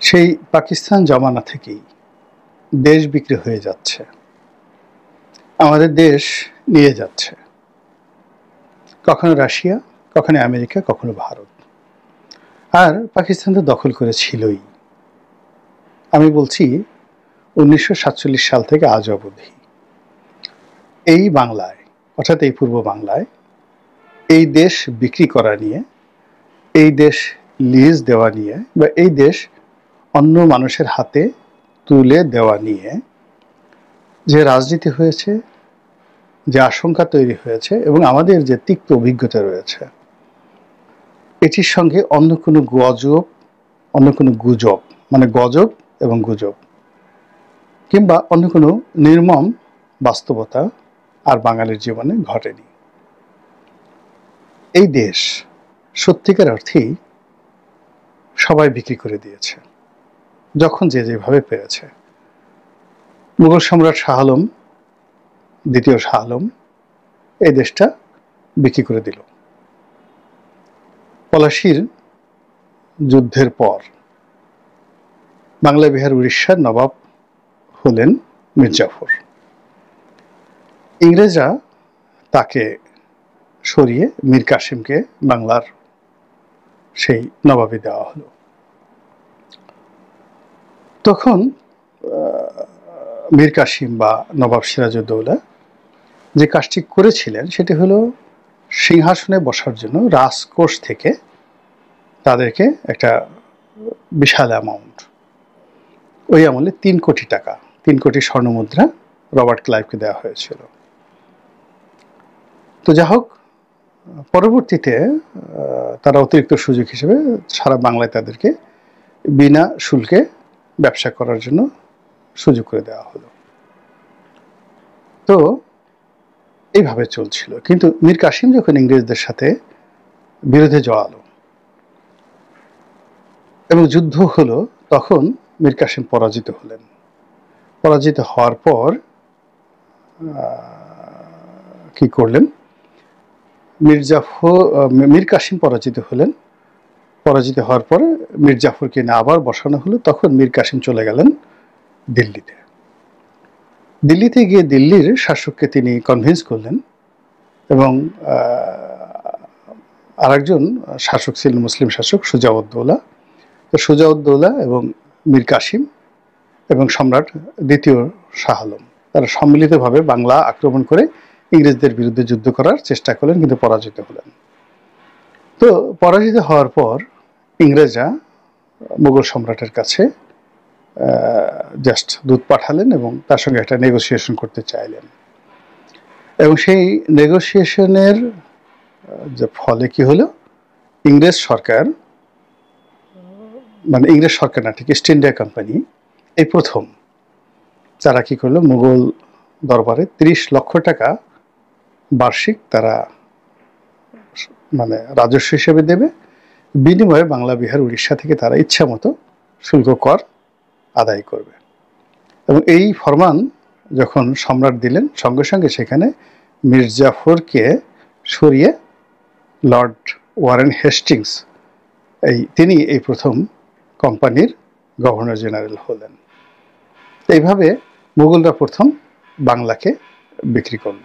সেই পাকিস্তান জমানা থেকেই দেশ বিক্রি হয়ে যাচ্ছে, আমাদের দেশ নিয়ে যাচ্ছে, কখনো রাশিয়া, কখনো আমেরিকা, কখনো ভারত। আর পাকিস্তান তো দখল করেছিলই। আমি বলছি 1947 সাল থেকে আজ অবধি এই বাংলায়, অর্থাৎ এই পূর্ব বাংলায় এই দেশ বিক্রি করা নিয়ে, এই দেশ লিজ দেওয়া নিয়ে, বা এই দেশ অন্য মানুষের হাতে তুলে দেওয়া নিয়ে যে রাজনীতি হয়েছে, যে আশঙ্কা তৈরি হয়েছে, এবং আমাদের যে তিক্ত অভিজ্ঞতা রয়েছে, এটির সঙ্গে অন্য কোনো গজব, অন্য কোনো গুজব, মানে গজব এবং গুজব, কিংবা অন্য কোনো নির্মম বাস্তবতা আর বাঙালির জীবনে ঘটেনি। এই দেশ সত্যিকার অর্থেই সবাই বিক্রি করে দিয়েছে, যখন যে যেভাবে পেরেছে। মুঘল সম্রাট শাহ আলম, দ্বিতীয় শাহ আলম, এই দেশটা বিক্রি করে দিল। পলাশির যুদ্ধের পর বাংলা, বিহার, উড়িষ্যার নবাব হলেন মীর জাফর। ইংরেজরা তাকে সরিয়ে মীর কাসিমকে বাংলার সেই নবাবি দেওয়া হলো। তখন মীর কাসিম বা নবাব সিরাজউদ্দৌলা যে কাজটি করেছিলেন সেটি হলো সিংহাসনে বসার জন্য রাজকোষ থেকে তাদেরকে একটা বিশাল অ্যামাউন্ট, ওই আমলে 3 কোটি টাকা, 3 কোটি স্বর্ণমুদ্রা রবার্ট ক্লাইভকে দেওয়া হয়েছিল। তো যা হোক, পরবর্তীতে তারা অতিরিক্ত সুযোগ হিসেবে সারা বাংলায় তাদেরকে বিনা শুল্কে ব্যবসা করার জন্য সুযোগ করে দেওয়া হলো। তো এইভাবে চলছিল। কিন্তু মীর কাসিম যখন ইংরেজদের সাথে বিরোধে জড়ালো এবং যুদ্ধ হলো, তখন মীর কাসিম পরাজিত হলেন। পরাজিত হওয়ার পর কি করলেন? মীর কাসিম পরাজিত হলেন। পরাজিত হওয়ার পরে মীর জাফরকে নিয়ে আবার বসানো হলো। তখন মীর কাসিম চলে গেলেন দিল্লিতে। দিল্লিতে গিয়ে দিল্লির শাসককে তিনি কনভিন্স করলেন, এবং আরেকজন শাসক ছিলেন মুসলিম শাসক সুজাউদ্দৌলা। তো সুজাউদ্দৌলা এবং মীর কাসিম এবং সম্রাট দ্বিতীয় শাহ আলম, তারা সম্মিলিতভাবে বাংলা আক্রমণ করে ইংরেজদের বিরুদ্ধে যুদ্ধ করার চেষ্টা করলেন, কিন্তু পরাজিত হলেন। তো পরাজিত হওয়ার পর ইংরেজরা মুঘল সম্রাটের কাছে জাস্ট দূত পাঠালেন এবং তার সঙ্গে একটা নেগোসিয়েশন করতে চাইলেন। এবং সেই নেগোসিয়েশনের যে ফলে কি হলো, ইংরেজ সরকার, মানে ইংরেজ সরকার না, ঠিক ইস্ট ইন্ডিয়া কোম্পানি এই প্রথম তারা কি করলো, মুঘল দরবারে 30 লক্ষ টাকা বার্ষিক তারা মানে রাজস্ব হিসেবে দেবে, বিনিময়ে বাংলা, বিহার, উড়িষ্যা থেকে তারা ইচ্ছা মতো শুল্ক কর আদায় করবে। এবং এই ফরমান যখন সম্রাট দিলেন, সঙ্গে সঙ্গে সেখানে মীর জাফরকে সরিয়ে লর্ড ওয়ারেন হেস্টিংস, তিনি এই প্রথম কোম্পানির গভর্নর জেনারেল হলেন। এইভাবে মুঘলরা প্রথম বাংলাকে বিক্রি করল।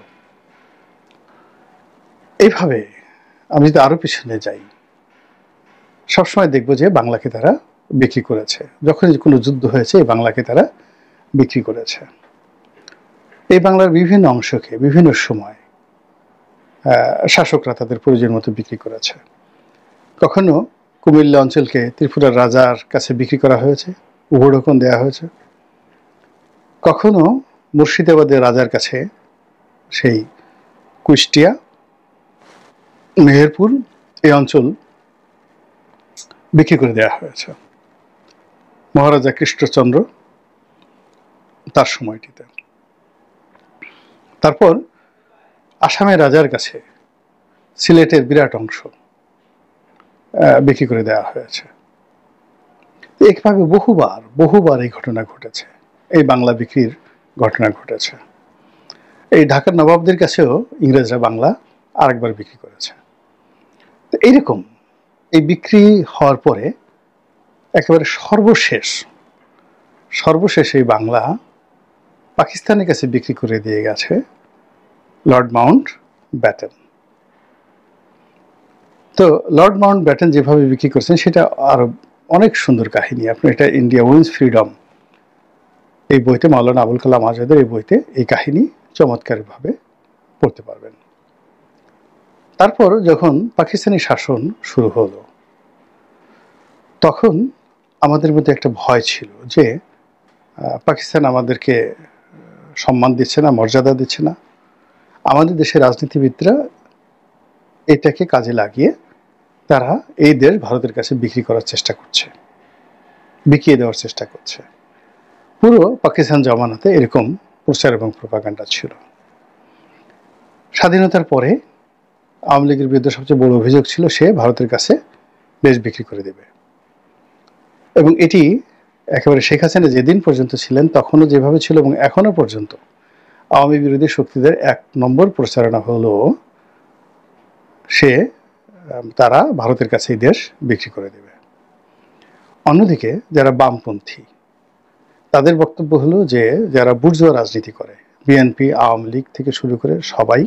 এইভাবে আমি যদি আরো পিছনে যাই, সবসময় দেখব যে বাংলাকে তারা বিক্রি করেছে। যখন কোনো যুদ্ধ হয়েছে, এই বাংলাকে তারা বিক্রি করেছে। এই বাংলার বিভিন্ন অংশকে বিভিন্ন সময় শাসকরা তাদের প্রয়োজন মতো বিক্রি করেছে। কখনো কুমিল্লা অঞ্চলকে ত্রিপুরার রাজার কাছে বিক্রি করা হয়েছে, উপঢৌকন দেওয়া হয়েছে। কখনো মুর্শিদাবাদের রাজার কাছে সেই কুষ্টিয়া, মেহেরপুর এই অঞ্চল বিক্রি করে দেওয়া হয়েছে মহারাজা কৃষ্ণচন্দ্র তার সময়টিতে। তারপর আসামের রাজার কাছে সিলেটের বিরাট অংশ বিক্রি করে দেওয়া হয়েছে। এইভাবে বহুবার এই ঘটনা ঘটেছে, এই বাংলা বিক্রির ঘটনা ঘটেছে। এই ঢাকার নবাবদের কাছেও ইংরেজরা বাংলা আরেকবার বিক্রি করেছে। তো এইরকম এই বিক্রি হওয়ার পরে একেবারে সর্বশেষ এই বাংলা পাকিস্তানের কাছে বিক্রি করে দিয়ে গেছে লর্ড মাউন্ট ব্যাটেন। তো লর্ড মাউন্ট ব্যাটেন যেভাবে বিক্রি করছেন সেটা আরো অনেক সুন্দর কাহিনী। আপনি এটা ইন্ডিয়া উইন্স ফ্রিডম এই বইতে, মাওলানা আবুল কালাম আজাদের এই বইতে এই কাহিনী চমৎকারভাবে পড়তে পারবেন। তারপর যখন পাকিস্তানি শাসন শুরু হলো, তখন আমাদের মধ্যে একটা ভয় ছিল যে পাকিস্তান আমাদেরকে সম্মান দিচ্ছে না, মর্যাদা দিচ্ছে না। আমাদের দেশের রাজনীতিবিদরা এটাকে কাজে লাগিয়ে তারা এই দেশ ভারতের কাছে বিক্রি করার চেষ্টা করছে, বিকিয়ে দেওয়ার চেষ্টা করছে। পুরো পাকিস্তান জমানাতে এরকম প্রচার এবং প্রপাগান্ডা ছিল। স্বাধীনতার পরে আওয়ামী লীগের বিরুদ্ধে সবচেয়ে বড় অভিযোগ ছিল সে ভারতের কাছে দেশ বিক্রি করে দেবে। এবং এটি একেবারে শেখ হাসিনা যেদিন পর্যন্ত ছিলেন তখনও যেভাবে ছিল এবং এখনো পর্যন্ত আওয়ামী বিরোধী শক্তিদের 1 নম্বর প্রচারণা হলো তারা ভারতের কাছে এই দেশ বিক্রি করে দেবে। অন্যদিকে যারা বামপন্থী তাদের বক্তব্য হলো যে যারা বুর্জোয়া রাজনীতি করে, বিএনপি, আওয়ামী লীগ থেকে শুরু করে সবাই,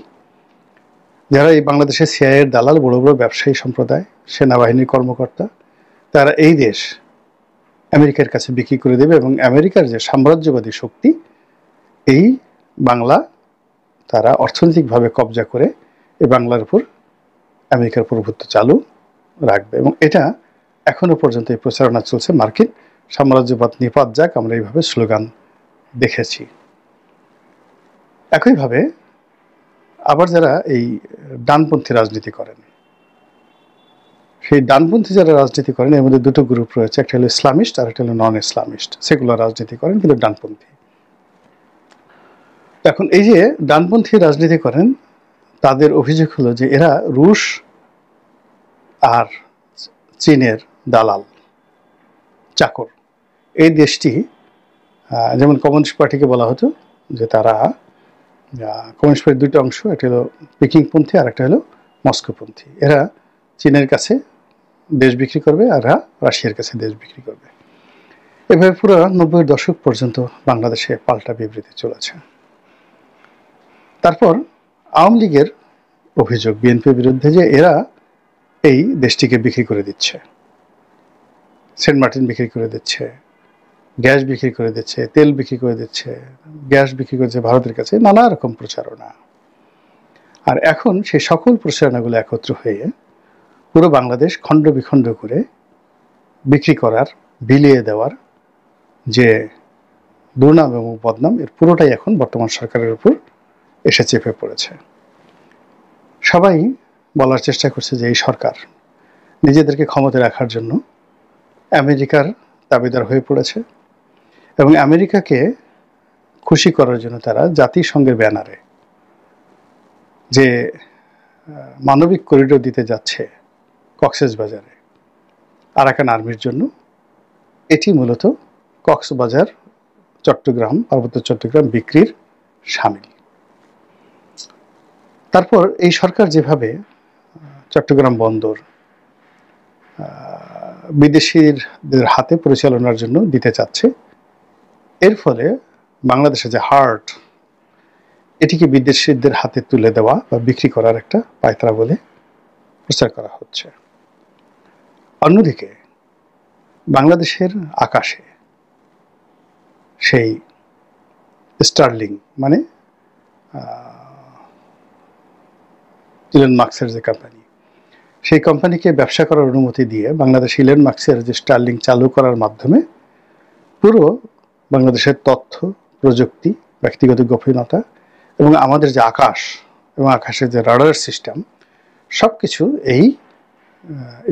যারা এই বাংলাদেশের সিআইএর দালাল, বড় বড় ব্যবসায়ী সম্প্রদায়, সেনাবাহিনীর কর্মকর্তা, তারা এই দেশ আমেরিকার কাছে বিক্রি করে দেবে এবং আমেরিকার যে সাম্রাজ্যবাদী শক্তি এই বাংলা তারা অর্থনৈতিকভাবে কবজা করে এই বাংলার উপর আমেরিকার প্রভুত্ব চালু রাখবে। এবং এটা এখনো পর্যন্ত এই প্রচারণা চলছে, মার্কিন সাম্রাজ্যবাদ নিপাত যাক, আমরা এইভাবে স্লোগান দেখেছি। একইভাবে আবার যারা এই ডানপন্থী রাজনীতি করেন, সেই ডানপন্থী যারা রাজনীতি করেন এর মধ্যে দুটো গ্রুপ রয়েছে, একটা হলো ইসলামিস্ট আর একটা হলো নন ইসলামিস্ট। সেগুলো রাজনীতি করেন কিন্তু ডানপন্থী। এখন এই যে ডানপন্থী রাজনীতি করেন তাদের অভিযোগ হলো যে এরা রুশ আর চীনের দালাল, চাকর। এই দেশটি যেমন কমিউনিস্ট পার্টিকে বলা হতো যে তারা কমিউনিস্ট পার্টির দুটো অংশ, একটা হলো পিকিংপন্থী আর একটা হলো মস্কোপন্থী। এরা চীনের কাছে দেশ বিক্রি করবে আর রাশিয়ার কাছে দেশ বিক্রি করবে। এভাবে পুরো 90-এর দশক পর্যন্ত বাংলাদেশে পাল্টা বিবৃতি চলেছে। তারপর আওয়ামী লীগের অভিযোগ বিএনপির বিরুদ্ধে যে এরা এই দেশটিকে বিক্রি করে দিচ্ছে, সেন্ট মার্টিন বিক্রি করে দিচ্ছে, গ্যাস বিক্রি করে দিচ্ছে, তেল বিক্রি করে দিচ্ছে, গ্যাস বিক্রি করছে ভারতের কাছে, নানা রকম প্রচারণা। আর এখন সেই সকল প্রচারণাগুলো একত্র হয়ে পুরো বাংলাদেশ খণ্ড বিখণ্ড করে বিক্রি করার, বিলিয়ে দেওয়ার যে দুর্নাম এবং বদনাম, এর পুরোটাই এখন বর্তমান সরকারের উপর এসে চেপে পড়েছে। সবাই বলার চেষ্টা করছে যে এই সরকার নিজেদেরকে ক্ষমতায় রাখার জন্য আমেরিকার দাবিদার হয়ে পড়েছে এবং আমেরিকাকে খুশি করার জন্য তারা জাতিসংঘের ব্যানারে যে মানবিক করিডোর দিতে যাচ্ছে কক্সবাজারে আরাকান আর্মির জন্য, এটি মূলত কক্সবাজার, চট্টগ্রাম, পার্বত্য চট্টগ্রাম বিক্রির শামিল। তারপর এই সরকার যেভাবে চট্টগ্রাম বন্দর বিদেশিদের হাতে পরিচালনার জন্য দিতে চাচ্ছে, এর ফলে বাংলাদেশে যে হার্ট, এটিকে বিদেশিদের হাতে তুলে দেওয়া বা বিক্রি করার একটা পায়তারা বলে প্রচার করা হচ্ছে। অন্যদিকে বাংলাদেশের আকাশে সেই স্টারলিং মানে ইলন মাস্কের যে কোম্পানি, সেই কোম্পানিকে ব্যবসা করার অনুমতি দিয়ে বাংলাদেশ ইলন মাস্কের যে স্টারলিং চালু করার মাধ্যমে পুরো বাংলাদেশের তথ্য প্রযুক্তি, ব্যক্তিগত গোপনীয়তা এবং আমাদের যে আকাশ এবং আকাশের যে রাডার সিস্টেম, সব কিছু এই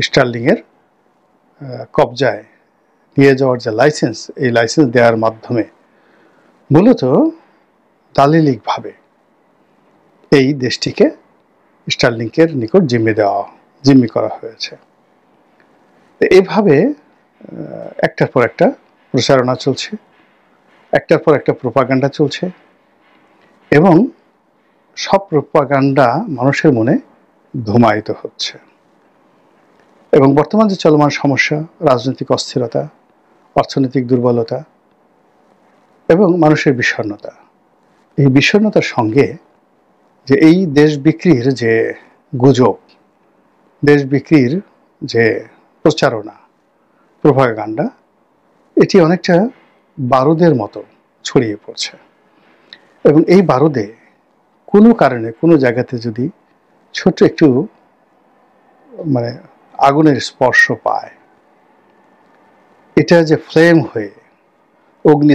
স্টারলিংয়ের কবজায় নিয়ে যাওয়ার যে লাইসেন্স, এই লাইসেন্স দেওয়ার মাধ্যমে মূলত দালিলিকভাবে এই দেশটিকে স্টারলিংকের নিকট জিম্মি করা হয়েছে। এইভাবে একটার পর একটা প্রচারণা চলছে, একটার পর একটা প্রোপাগান্ডা চলছে এবং সব প্রোপাগান্ডা মানুষের মনে ধূমায়িত হচ্ছে। এবং বর্তমান যে চলমান সমস্যা, রাজনৈতিক অস্থিরতা, অর্থনৈতিক দুর্বলতা এবং মানুষের বিষণ্ণতা, এই বিষণ্ণতার সঙ্গে যে এই দেশ বিক্রির যে গুজব, দেশ বিক্রির যে প্রচারণা, প্রোপাগান্ডা, এটি অনেকটা বারুদের মতো ছড়িয়ে পড়ছে। এবং এই বারুদে কোনো কারণে কোনো জায়গাতে যদি ছোট্ট একটু মানে আগুনের স্পর্শ পায়, এটা যে ফ্লেম হয়ে অগ্নি